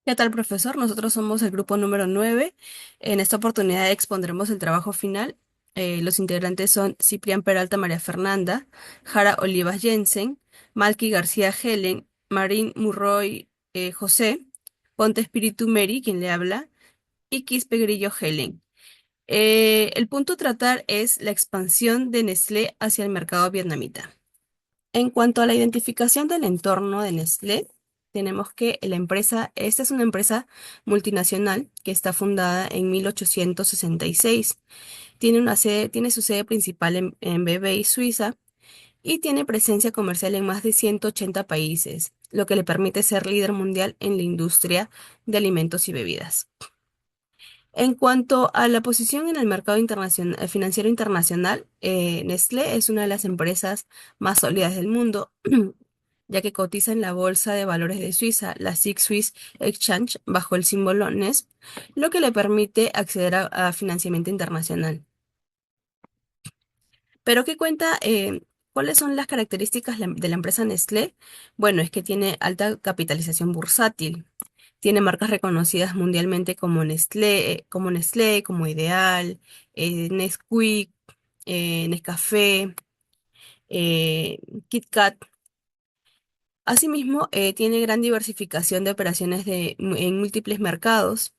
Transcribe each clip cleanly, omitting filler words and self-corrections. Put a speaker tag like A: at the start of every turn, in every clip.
A: ¿Qué tal, profesor? Nosotros somos el grupo número 9. En esta oportunidad expondremos el trabajo final. Los integrantes son Ciprián Peralta María Fernanda, Jara Olivas Jensen, Malky García Helen, Marín Murroy José, Ponte Espíritu Mary, quien le habla, y Quispe Grillo Helen. El punto a tratar es la expansión de Nestlé hacia el mercado vietnamita. En cuanto a la identificación del entorno de Nestlé, tenemos que esta es una empresa multinacional que está fundada en 1866. Tiene su sede principal en Vevey, Suiza, y tiene presencia comercial en más de 180 países, lo que le permite ser líder mundial en la industria de alimentos y bebidas. En cuanto a la posición en el mercado financiero internacional, Nestlé es una de las empresas más sólidas del mundo, ya que cotiza en la Bolsa de Valores de Suiza, la SIX Swiss Exchange, bajo el símbolo NESP, lo que le permite acceder a financiamiento internacional. Pero ¿cuáles son las características de la empresa Nestlé? Bueno, es que tiene alta capitalización bursátil. Tiene marcas reconocidas mundialmente como Ideal, Nesquik, Nescafé, eh, KitKat. Asimismo, tiene gran diversificación de operaciones en múltiples mercados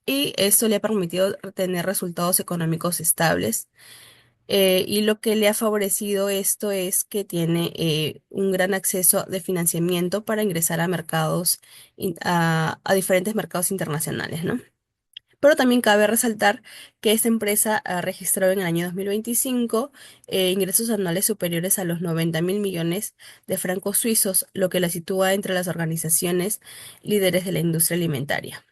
A: y esto le ha permitido tener resultados económicos estables. Y lo que le ha favorecido esto es que tiene un gran acceso de financiamiento para ingresar a a diferentes mercados internacionales, ¿no? Pero también cabe resaltar que esta empresa ha registrado en el año 2025 ingresos anuales superiores a los 90.000 millones de francos suizos, lo que la sitúa entre las organizaciones líderes de la industria alimentaria.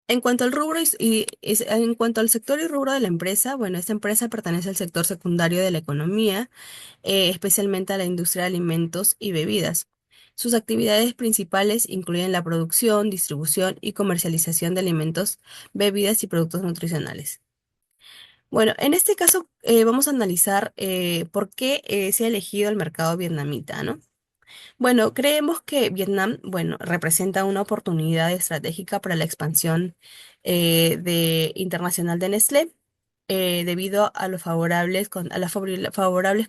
A: En cuanto al en cuanto al sector y rubro de la empresa, bueno, esta empresa pertenece al sector secundario de la economía, especialmente a la industria de alimentos y bebidas. Sus actividades principales incluyen la producción, distribución y comercialización de alimentos, bebidas y productos nutricionales. Bueno, en este caso vamos a analizar por qué se ha elegido el mercado vietnamita, ¿no? Bueno, creemos que Vietnam, bueno, representa una oportunidad estratégica para la expansión internacional de Nestlé, debido a a las favorables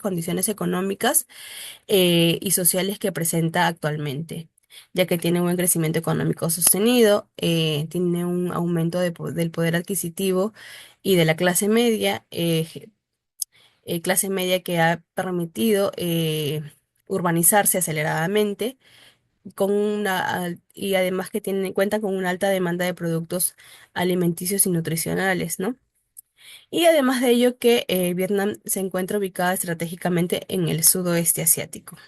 A: condiciones económicas y sociales que presenta actualmente, ya que tiene un buen crecimiento económico sostenido, tiene un aumento del poder adquisitivo y de la clase media que ha permitido urbanizarse aceleradamente y además que cuentan con una alta demanda de productos alimenticios y nutricionales, ¿no? Y además de ello que Vietnam se encuentra ubicada estratégicamente en el sudeste asiático.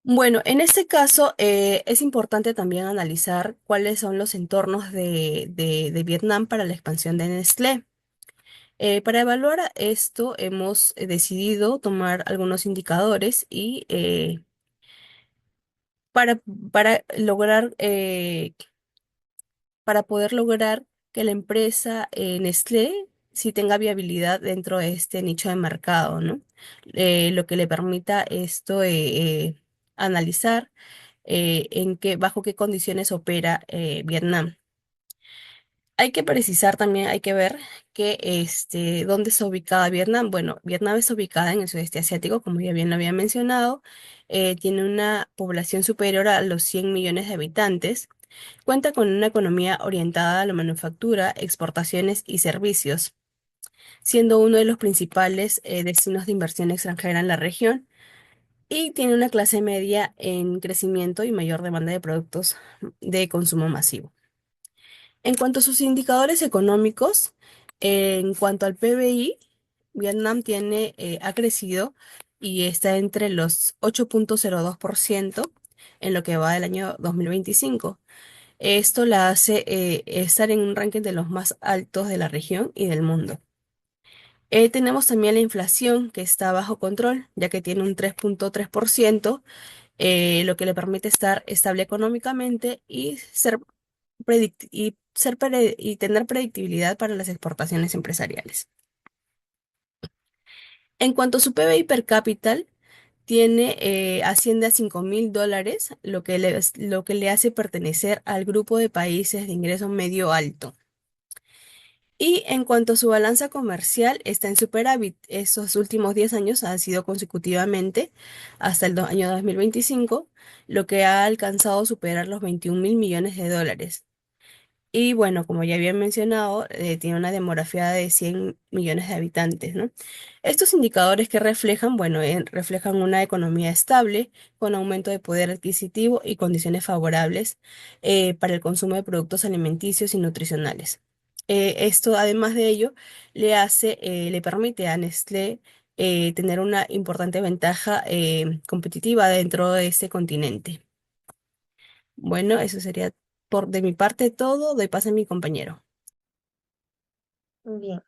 A: Bueno, en este caso es importante también analizar cuáles son los entornos de Vietnam para la expansión de Nestlé. Para evaluar esto, hemos decidido tomar algunos indicadores y para, para lograr, para poder lograr que la empresa Nestlé sí tenga viabilidad dentro de este nicho de mercado, ¿no? Lo que le permita esto analizar bajo qué condiciones opera Vietnam. Hay que ver dónde está ubicada Vietnam. Bueno, Vietnam está ubicada en el sudeste asiático, como ya bien lo había mencionado. Tiene una población superior a los 100 millones de habitantes. Cuenta con una economía orientada a la manufactura, exportaciones y servicios, siendo uno de los principales destinos de inversión extranjera en la región. Y tiene una clase media en crecimiento y mayor demanda de productos de consumo masivo. En cuanto a sus indicadores económicos, en cuanto al PBI, ha crecido y está entre los 8,02% en lo que va del año 2025. Esto la hace estar en un ranking de los más altos de la región y del mundo. Tenemos también la inflación que está bajo control, ya que tiene un 3,3%, lo que le permite estar estable económicamente y tener predictibilidad para las exportaciones empresariales. En cuanto a su PBI per cápita, asciende a $5.000, lo que le hace pertenecer al grupo de países de ingreso medio alto. Y en cuanto a su balanza comercial, está en superávit. Estos últimos 10 años ha sido consecutivamente hasta el año 2025, lo que ha alcanzado superar los $21.000 millones. Y bueno, como ya había mencionado, tiene una demografía de 100 millones de habitantes, ¿no? Estos indicadores que reflejan, bueno, reflejan una economía estable, con aumento de poder adquisitivo y condiciones favorables para el consumo de productos alimenticios y nutricionales. Esto, además de ello, le permite a Nestlé tener una importante ventaja competitiva dentro de este continente. Bueno, eso sería de mi parte todo. Doy paso a mi compañero.
B: Bien,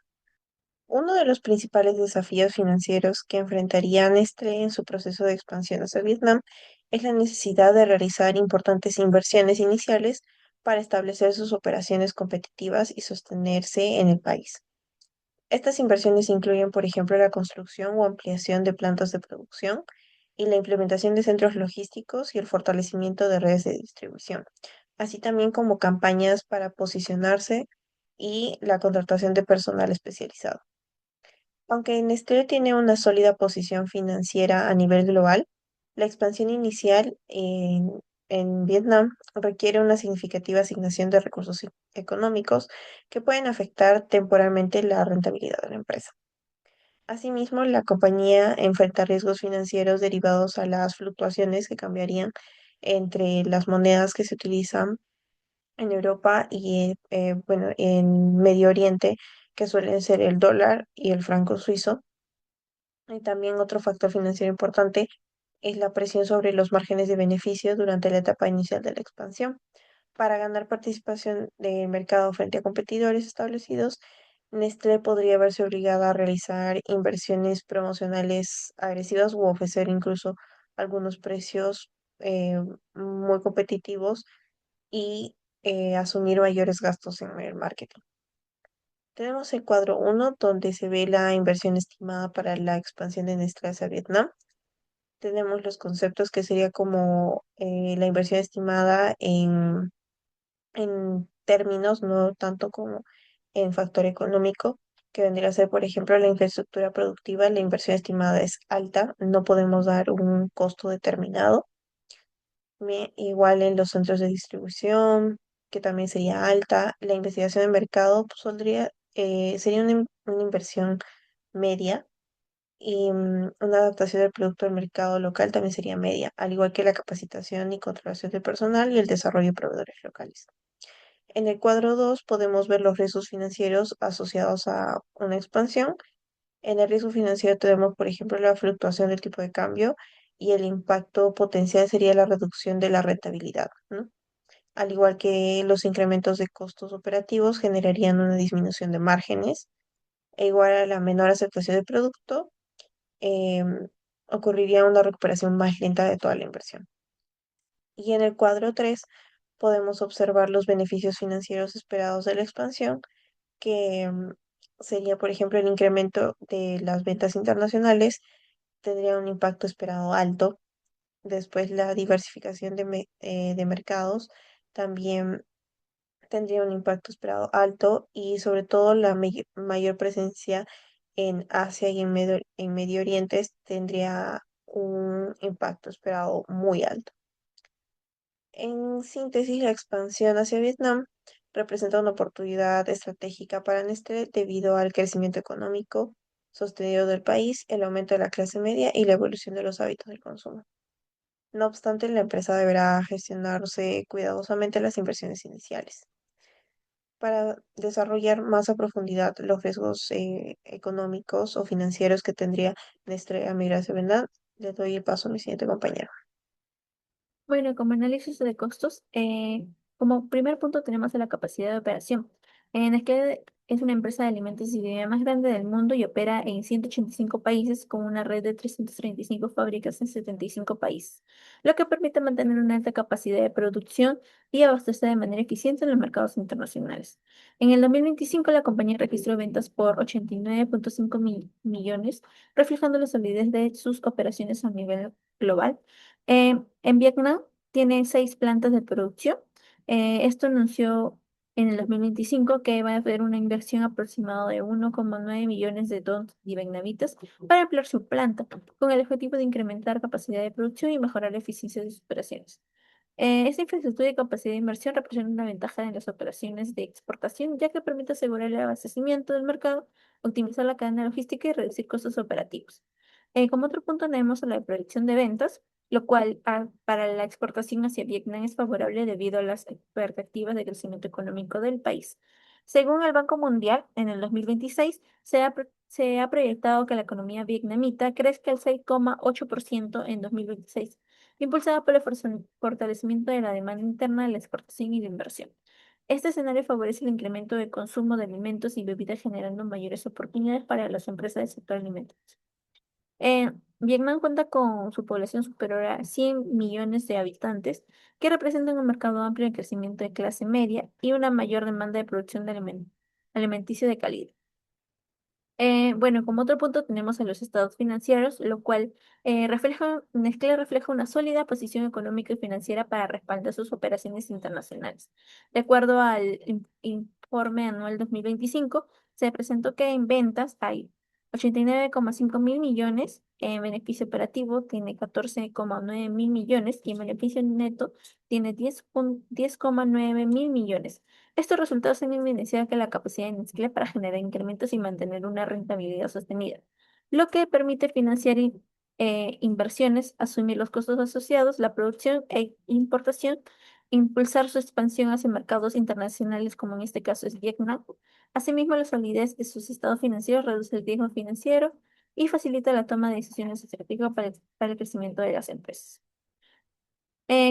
B: uno de los principales desafíos financieros que enfrentaría Nestlé en su proceso de expansión hacia Vietnam es la necesidad de realizar importantes inversiones iniciales para establecer sus operaciones competitivas y sostenerse en el país. Estas inversiones incluyen, por ejemplo, la construcción o ampliación de plantas de producción y la implementación de centros logísticos y el fortalecimiento de redes de distribución, así también como campañas para posicionarse y la contratación de personal especializado. Aunque Nestlé tiene una sólida posición financiera a nivel global, la expansión inicial en Vietnam requiere una significativa asignación de recursos económicos que pueden afectar temporalmente la rentabilidad de la empresa. Asimismo, la compañía enfrenta riesgos financieros derivados a las fluctuaciones que cambiarían entre las monedas que se utilizan en Europa y bueno, en Medio Oriente, que suelen ser el dólar y el franco suizo. Y también otro factor financiero importante es la presión sobre los márgenes de beneficio durante la etapa inicial de la expansión. Para ganar participación del mercado frente a competidores establecidos, Nestlé podría verse obligada a realizar inversiones promocionales agresivas u ofrecer incluso algunos precios muy competitivos y asumir mayores gastos en el marketing. Tenemos el cuadro uno donde se ve la inversión estimada para la expansión de Nestlé hacia Vietnam. Tenemos los conceptos que sería como la inversión estimada en términos, no tanto como en factor económico, que vendría a ser, por ejemplo, la infraestructura productiva. La inversión estimada es alta, no podemos dar un costo determinado. Igual en los centros de distribución, que también sería alta. La investigación de mercado pues, sería una inversión media y una adaptación del producto al mercado local también sería media, al igual que la capacitación y controlación del personal y el desarrollo de proveedores locales. En el cuadro 2 podemos ver los riesgos financieros asociados a una expansión. En el riesgo financiero tenemos, por ejemplo, la fluctuación del tipo de cambio y el impacto potencial sería la reducción de la rentabilidad, ¿no? Al igual que los incrementos de costos operativos generarían una disminución de márgenes, e igual a la menor aceptación del producto, ocurriría una recuperación más lenta de toda la inversión. Y en el cuadro 3 podemos observar los beneficios financieros esperados de la expansión que sería, por ejemplo, el incremento de las ventas internacionales, tendría un impacto esperado alto. Después, la diversificación de mercados también tendría un impacto esperado alto y sobre todo la mayor presencia en Asia y en Medio Oriente tendría un impacto esperado muy alto. En síntesis, la expansión hacia Vietnam representa una oportunidad estratégica para Nestlé debido al crecimiento económico sostenido del país, el aumento de la clase media y la evolución de los hábitos del consumo. No obstante, la empresa deberá gestionarse cuidadosamente las inversiones iniciales. Para desarrollar más a profundidad los riesgos económicos o financieros que tendría Nestlé a migrar hacia Vietnam, le doy el paso a mi siguiente compañero.
C: Bueno, como análisis de costos, como primer punto tenemos la capacidad de operación. En el que es una empresa de alimentos y bebida más grande del mundo y opera en 185 países con una red de 335 fábricas en 75 países, lo que permite mantener una alta capacidad de producción y abastecer de manera eficiente en los mercados internacionales. En el 2025, la compañía registró ventas por 89,5 millones, reflejando la solidez de sus operaciones a nivel global. En Vietnam tiene 6 plantas de producción. Esto anunció en el 2025 que va a haber una inversión aproximada de 1,9 millones de dólares y vietnamitas para ampliar su planta, con el objetivo de incrementar capacidad de producción y mejorar la eficiencia de sus operaciones. Esta infraestructura y capacidad de inversión representan una ventaja en las operaciones de exportación, ya que permite asegurar el abastecimiento del mercado, optimizar la cadena logística y reducir costos operativos. Como otro punto tenemos la proyección de ventas, lo cual para la exportación hacia Vietnam es favorable debido a las perspectivas de crecimiento económico del país. Según el Banco Mundial, en el 2026 se ha proyectado que la economía vietnamita crezca al 6,8% en 2026, impulsada por el fortalecimiento de la demanda interna, la exportación y la inversión. Este escenario favorece el incremento del consumo de alimentos y bebidas, generando mayores oportunidades para las empresas del sector alimentario. Vietnam cuenta con su población superior a 100 millones de habitantes, que representan un mercado amplio de crecimiento de clase media y una mayor demanda de producción de alimenticio de calidad. Bueno, como otro punto tenemos a los estados financieros, lo cual Nestlé refleja una sólida posición económica y financiera para respaldar sus operaciones internacionales. De acuerdo al informe anual 2025, se presentó que en ventas hay 89,5 mil millones, en beneficio operativo tiene 14,9 mil millones y en beneficio neto tiene 10,9 mil millones. Estos resultados han evidenciado que la capacidad de Nestlé para generar incrementos y mantener una rentabilidad sostenida, lo que permite financiar inversiones, asumir los costos asociados, la producción e importación, impulsar su expansión hacia mercados internacionales, como en este caso es Vietnam. Asimismo, la solidez de sus estados financieros reduce el riesgo financiero y facilita la toma de decisiones estratégicas para el crecimiento de las empresas.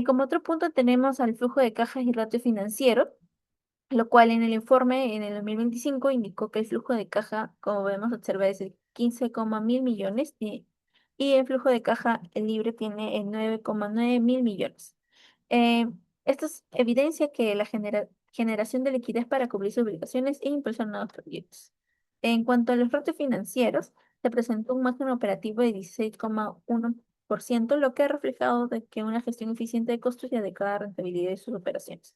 C: Como otro punto tenemos al flujo de cajas y ratio financiero, lo cual en el informe en el 2025 indicó que el flujo de caja, como podemos observar, es de 15,1 millones y el flujo de caja libre tiene el 9,9 mil millones. Eh, Esto evidencia que la generación de liquidez para cubrir sus obligaciones e impulsar nuevos proyectos. En cuanto a los retos financieros, se presentó un margen operativo de 16,1%, lo que ha reflejado de que una gestión eficiente de costos y adecuada rentabilidad de sus operaciones.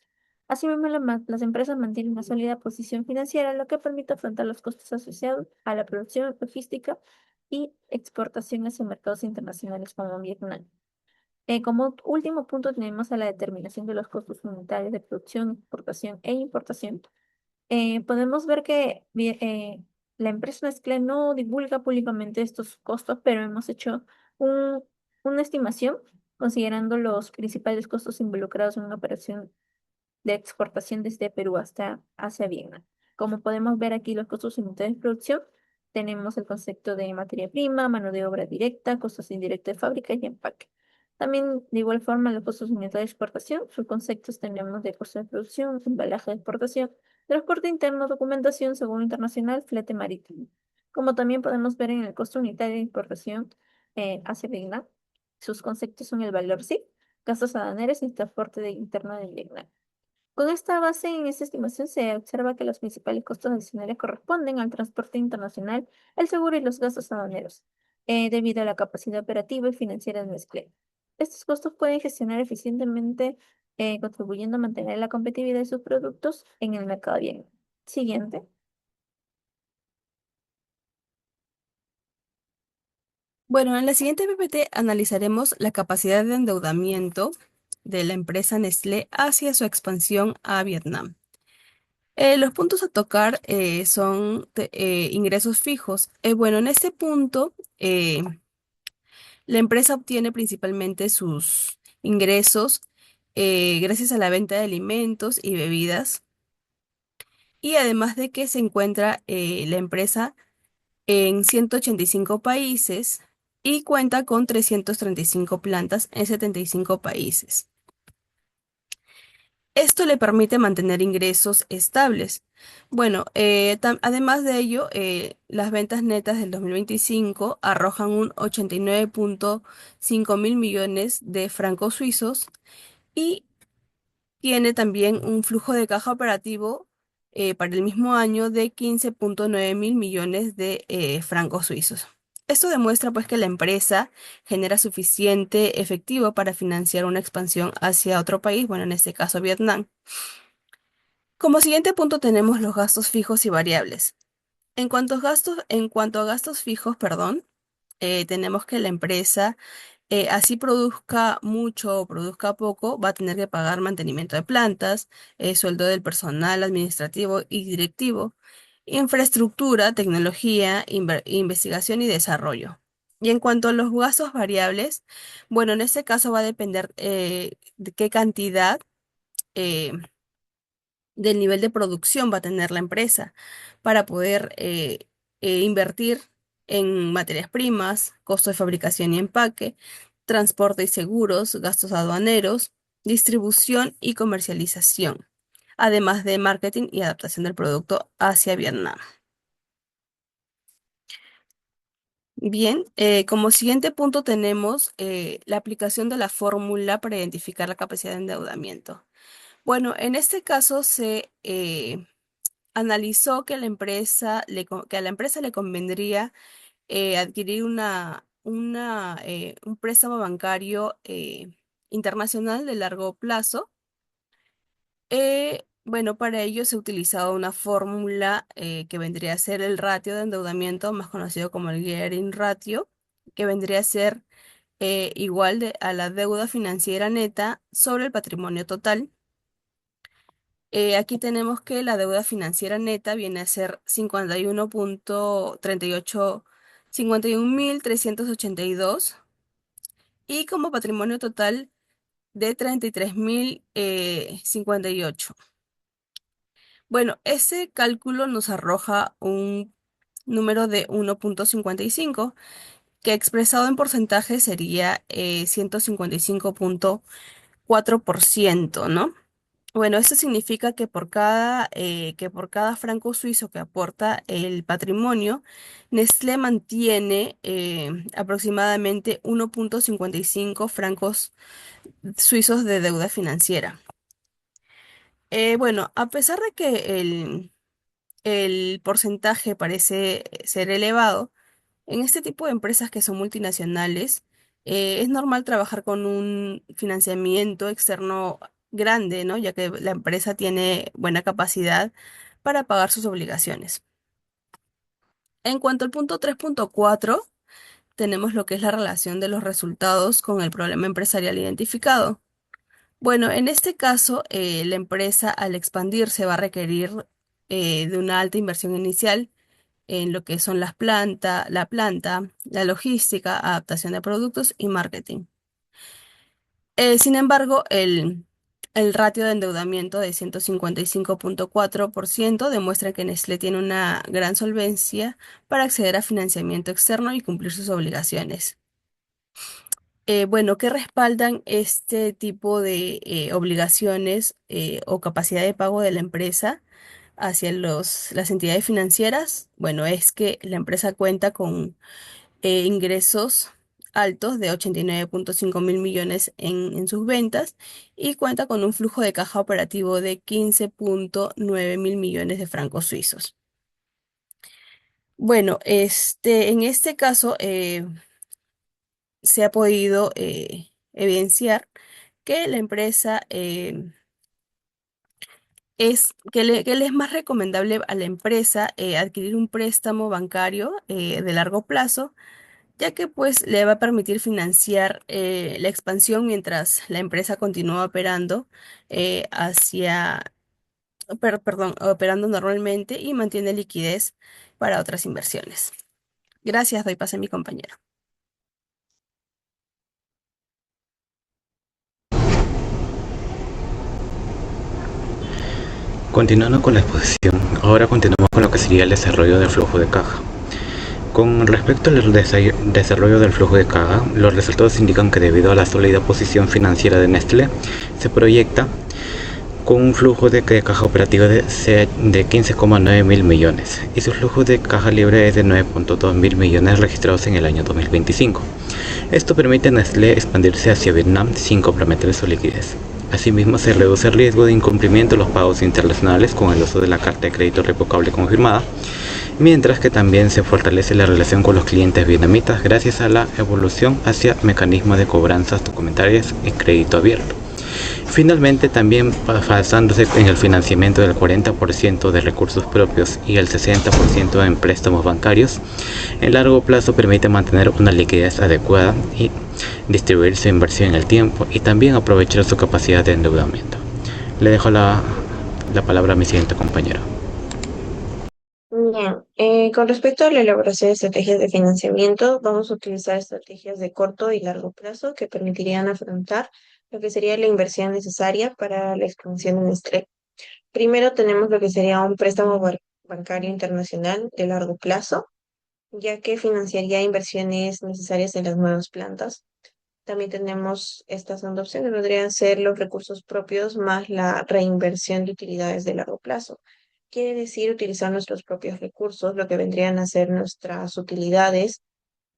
C: Asimismo, las empresas mantienen una sólida posición financiera, lo que permite afrontar los costos asociados a la producción, logística y exportación hacia mercados internacionales como Vietnam. Como último punto tenemos a la determinación de los costos unitarios de producción, exportación e importación. Podemos ver que la empresa Nestlé no divulga públicamente estos costos, pero hemos hecho un- una estimación considerando los principales costos involucrados en una operación de exportación desde Perú hasta hacia Vietnam. Como podemos ver aquí, los costos unitarios de producción, tenemos el concepto de materia prima, mano de obra directa, costos indirectos de fábrica y empaque. También, de igual forma, los costos unitarios de exportación, sus conceptos tenemos de costo de producción, embalaje de exportación, transporte interno, documentación, seguro internacional, flete marítimo. Como también podemos ver en el costo unitario de importación hacia Vietnam, sus conceptos son el valor sí, gastos aduaneros y transporte interno de Vietnam. Con esta base en esta estimación se observa que los principales costos adicionales corresponden al transporte internacional, el seguro y los gastos aduaneros, debido a la capacidad operativa y financiera de Nestlé. Estos costos pueden gestionar eficientemente, contribuyendo a mantener la competitividad de sus productos en el mercado bien. Siguiente.
A: Bueno, en la siguiente PPT analizaremos la capacidad de endeudamiento de la empresa Nestlé hacia su expansión a Vietnam. Los puntos a tocar son ingresos fijos. Bueno, en este punto, la empresa obtiene principalmente sus ingresos gracias a la venta de alimentos y bebidas, y además de que se encuentra la empresa en 185 países y cuenta con 335 plantas en 75 países. Esto le permite mantener ingresos estables. Bueno, además de ello, las ventas netas del 2025 arrojan un 89,5 mil millones de francos suizos y tiene también un flujo de caja operativo para el mismo año de 15,9 mil millones de francos suizos. Esto demuestra pues que la empresa genera suficiente efectivo para financiar una expansión hacia otro país, bueno, en este caso Vietnam. Como siguiente punto tenemos los gastos fijos y variables. En cuanto a gastos fijos, perdón, tenemos que la empresa, así produzca mucho o produzca poco, va a tener que pagar mantenimiento de plantas, sueldo del personal administrativo y directivo, infraestructura, tecnología, investigación y desarrollo. Y en cuanto a los gastos variables, bueno, en este caso va a depender de qué cantidad eh, del nivel de producción va a tener la empresa para poder invertir en materias primas, costo de fabricación y empaque, transporte y seguros, gastos aduaneros, distribución y comercialización, además de marketing y adaptación del producto hacia Vietnam. Bien, como siguiente punto tenemos la aplicación de la fórmula para identificar la capacidad de endeudamiento. Bueno, en este caso se analizó que que a la empresa le convendría adquirir un préstamo bancario internacional de largo plazo. Bueno, para ello se ha utilizado una fórmula que vendría a ser el ratio de endeudamiento, más conocido como el gearing ratio, que vendría a ser a la deuda financiera neta sobre el patrimonio total. Aquí tenemos que la deuda financiera neta viene a ser 51,382 y como patrimonio total de 33,058. Bueno, ese cálculo nos arroja un número de 1,55 que expresado en porcentaje sería 155,4%, ¿no? Bueno, esto significa que por cada franco suizo que aporta el patrimonio, Nestlé mantiene aproximadamente 1,55 francos suizos de deuda financiera. Bueno, a pesar de que el porcentaje parece ser elevado, en este tipo de empresas que son multinacionales, es normal trabajar con un financiamiento externo grande, ¿no? Ya que la empresa tiene buena capacidad para pagar sus obligaciones. En cuanto al punto 3,4, tenemos lo que es la relación de los resultados con el problema empresarial identificado. Bueno, en este caso, la empresa al expandirse va a requerir de una alta inversión inicial en lo que son la planta, la logística, adaptación de productos y marketing. Sin embargo, el ratio de endeudamiento de 155,4% demuestra que Nestlé tiene una gran solvencia para acceder a financiamiento externo y cumplir sus obligaciones. Bueno, ¿qué respaldan este tipo de obligaciones o capacidad de pago de la empresa hacia las entidades financieras? Bueno, es que la empresa cuenta con ingresos altos de 89,5 mil millones en sus ventas y cuenta con un flujo de caja operativo de 15,9 mil millones de francos suizos. Bueno, en este caso se ha podido evidenciar que la empresa que le es más recomendable a la empresa adquirir un préstamo bancario de largo plazo, ya que pues le va a permitir financiar la expansión mientras la empresa continúa operando operando normalmente y mantiene liquidez para otras inversiones. Gracias, doy pase a mi compañera.
D: Continuando con la exposición, ahora continuamos con lo que sería el desarrollo del flujo de caja. Con respecto al desarrollo del flujo de caja, los resultados indican que debido a la sólida posición financiera de Nestlé, se proyecta con un flujo de caja operativo de 15,9 mil millones y su flujo de caja libre es de 9,2 mil millones registrados en el año 2025. Esto permite a Nestlé expandirse hacia Vietnam sin comprometer su liquidez. Asimismo, se reduce el riesgo de incumplimiento de los pagos internacionales con el uso de la carta de crédito revocable confirmada, mientras que también se fortalece la relación con los clientes vietnamitas gracias a la evolución hacia mecanismos de cobranzas documentarias y crédito abierto. Finalmente, también basándose en el financiamiento del 40% de recursos propios y el 60% en préstamos bancarios, en largo plazo permite mantener una liquidez adecuada y distribuir su inversión en el tiempo y también aprovechar su capacidad de endeudamiento. Le dejo la palabra a mi siguiente compañero.
B: Bien, con respecto a la elaboración de estrategias de financiamiento, vamos a utilizar estrategias de corto y largo plazo que permitirían afrontar lo que sería la inversión necesaria para la expansión de Nestlé. Primero tenemos lo que sería un préstamo bancario internacional de largo plazo, ya que financiaría inversiones necesarias en las nuevas plantas. También tenemos estas dos opciones, podrían ser los recursos propios más la reinversión de utilidades de largo plazo. Quiere decir utilizar nuestros propios recursos, lo que vendrían a ser nuestras utilidades,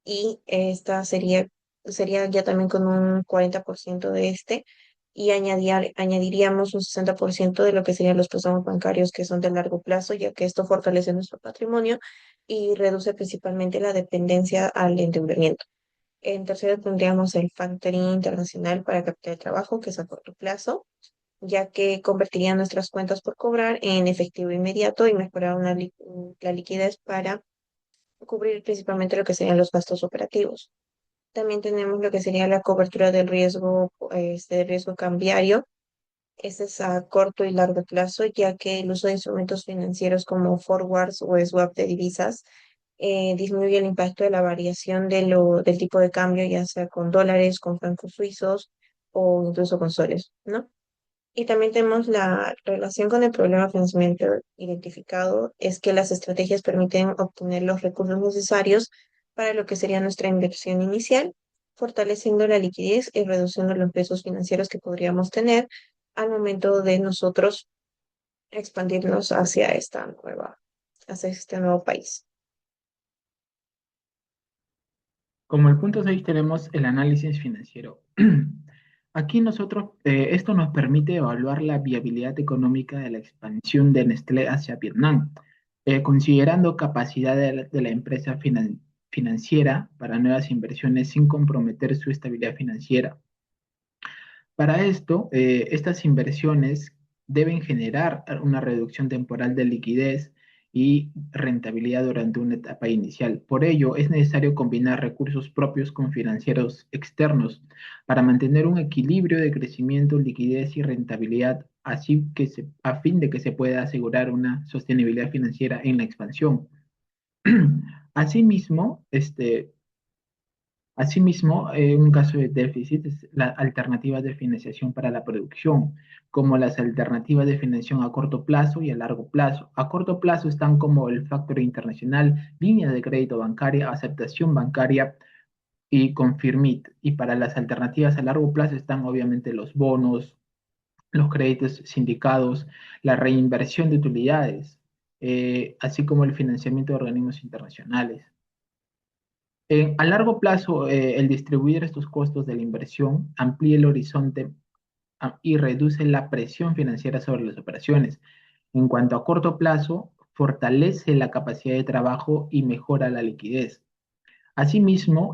B: y esta sería ya también con un 40% de y añadiríamos un 60% de lo que serían los préstamos bancarios que son de largo plazo, ya que esto fortalece nuestro patrimonio y reduce principalmente la dependencia al endeudamiento. En tercero tendríamos el factoring internacional para capital de trabajo, que es a corto plazo, ya que convertiría nuestras cuentas por cobrar en efectivo inmediato y mejorar la liquidez para cubrir principalmente lo que serían los gastos operativos. También tenemos lo que sería la cobertura del riesgo, riesgo cambiario. Este es a corto y largo plazo, ya que el uso de instrumentos financieros como forwards o swap de divisas disminuye el impacto de la variación del tipo de cambio, ya sea con dólares, con francos suizos o incluso con soles, ¿no? Y también tenemos la relación con el problema de financiamiento identificado, es que las estrategias permiten obtener los recursos necesarios para lo que sería nuestra inversión inicial, fortaleciendo la liquidez y reduciendo los riesgos financieros que podríamos tener al momento de nosotros expandirnos hacia este nuevo país.
E: Como el punto 6 tenemos el análisis financiero. Aquí esto nos permite evaluar la viabilidad económica de la expansión de Nestlé hacia Vietnam, considerando capacidad de la empresa financiera para nuevas inversiones sin comprometer su estabilidad financiera. Para esto, estas inversiones deben generar una reducción temporal de liquidez y rentabilidad durante una etapa inicial. Por ello, es necesario combinar recursos propios con financieros externos para mantener un equilibrio de crecimiento, liquidez y rentabilidad, a fin de que se pueda asegurar una sostenibilidad financiera en la expansión. Asimismo, un caso de déficit es las alternativas de financiación para la producción, como las alternativas de financiación a corto plazo y a largo plazo. A corto plazo están como el Factor Internacional, líneas de crédito bancaria, aceptación bancaria y Confirmit. Y para las alternativas a largo plazo están obviamente los bonos, los créditos sindicados, la reinversión de utilidades, así como el financiamiento de organismos internacionales. A largo plazo, el distribuir estos costos de la inversión amplía el horizonte y reduce la presión financiera sobre las operaciones. En cuanto a corto plazo, fortalece la capacidad de trabajo y mejora la liquidez. Asimismo,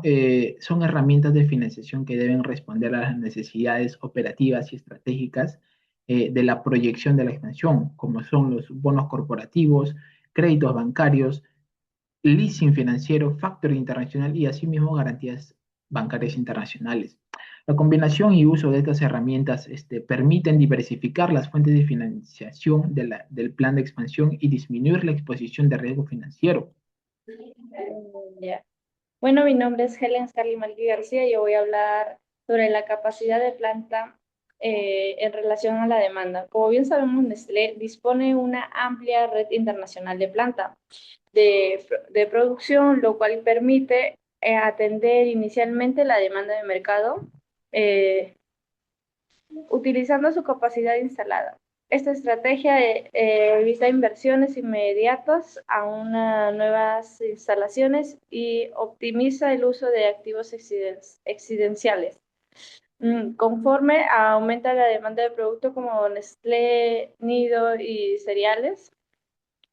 E: son herramientas de financiación que deben responder a las necesidades operativas y estratégicas de la proyección de la expansión, como son los bonos corporativos, créditos bancarios, leasing financiero, factoring internacional y asimismo garantías bancarias internacionales. La combinación y uso de estas herramientas permiten diversificar las fuentes de financiación del plan de expansión y disminuir la exposición de riesgo financiero.
C: Ya. Bueno, mi nombre es Helen Scarly Malqui García y yo voy a hablar sobre la capacidad de planta en relación a la demanda. Como bien sabemos, Nestlé dispone una amplia red internacional de planta de producción, lo cual permite atender inicialmente la demanda de mercado utilizando su capacidad instalada. Esta estrategia evita inversiones inmediatas a nuevas instalaciones y optimiza el uso de activos excedenciales. Conforme aumenta la demanda de productos como Nestlé, Nido y cereales,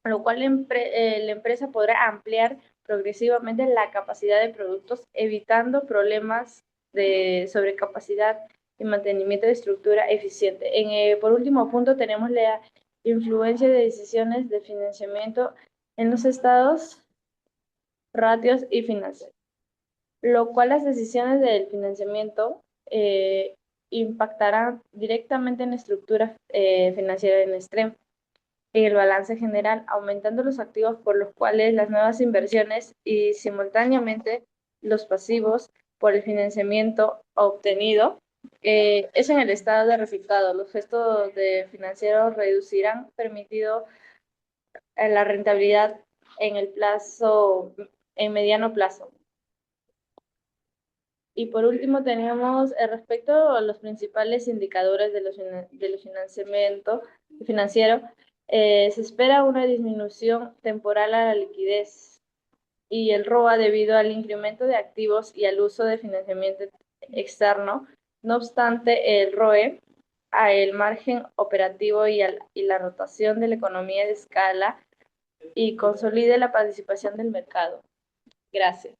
C: lo cual la empresa podrá ampliar progresivamente la capacidad de productos, evitando problemas de sobrecapacidad y mantenimiento de estructura eficiente. Por último punto, tenemos la influencia de decisiones de financiamiento en los estados, ratios y financieros, lo cual las decisiones del financiamiento impactarán directamente en la estructura financiera de Nestlé en el balance general, aumentando los activos por los cuales las nuevas inversiones y simultáneamente los pasivos por el financiamiento obtenido. Es en el estado de resultado. Los gestos de financieros reducirán permitido la rentabilidad en el plazo, en mediano plazo. Y por último tenemos respecto a los principales indicadores de los financiamiento financiero, se espera una disminución temporal a la liquidez y el ROA debido al incremento de activos y al uso de financiamiento externo. No obstante, el ROE, a el margen operativo y la rotación de la economía de escala y consolide la participación del mercado. Gracias.